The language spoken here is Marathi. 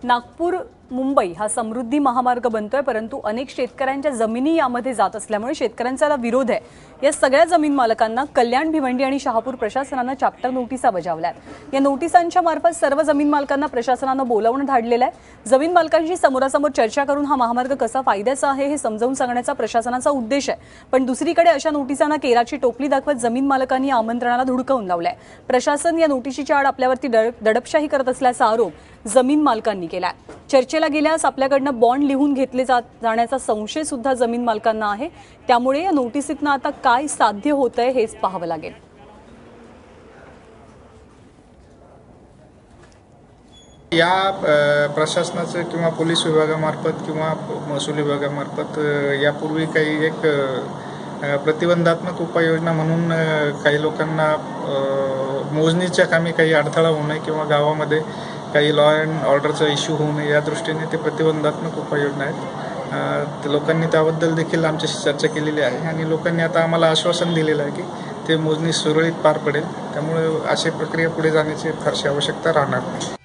नागपूर मुंबई हा समृद्धी महामार्ग बनतोय, परंतु अनेक शेतकऱ्यांच्या जमिनी यामध्ये जात असल्यामुळे शेतकऱ्यांचा विरोध आहे। या सगळ्या जमीन मालकांना कल्याण भिवंडी आणि शहापूर प्रशासनाने चॅप्टर नोटिसा बजावल्यात। या नोटिसांच्या मार्फत सर्व जमीन मालकांना प्रशासनाने बोलावून धाडलेलं आहे। जमीन मालकांशी समोरासमोर चर्चा करून हा महामार्ग कसा फायद्याचा आहे हे समजावून सांगण्याचा प्रशासनाचा उद्देश आहे। पण दुसरीकडे अशा नोटिसांना केराची टोपली दाखवत जमीन मालकांनी या आमंत्रणाला धुडकावून लावलंय। प्रशासन या नोटिशीच्या आड आपल्यावरती दडपशाही करत असल्याचा आरोप जमीन मालकांनी केलाय। चर्चेला गेल्यास आपल्याकडनं बॉन्ड लिहून घेतले जाण्याचा संशय सुद्धा जमीन मालकांना आहे। त्यामुळे या नोटिसीतनं आता काय साध्य होतंय हेच पाहावं लागेल। या प्रशासनाचं किंवा पोलीस विभागामार्फत किंवा महसूल विभागामार्फत यापूर्वी काही एक प्रतिबंधात्मक उपाययोजना म्हणून काही लोकांना मोजणीच्या कामी काही अडथळा होऊ नये किंवा गावामध्ये काही लॉ अँड ऑर्डरचा इश्यू होऊ नये या दृष्टीने ते प्रतिबंधात्मक उपाययोजना आहेत। लोकांनी त्याबद्दल देखील आमच्याशी चर्चा केलेली आहे आणि लोकांनी आता आम्हाला आश्वासन दिलेलं आहे की ते मोजणी सुरळीत पार पडेल। त्यामुळे अशी प्रक्रिया पुढे जाण्याची फारशी आवश्यकता राहणार नाही।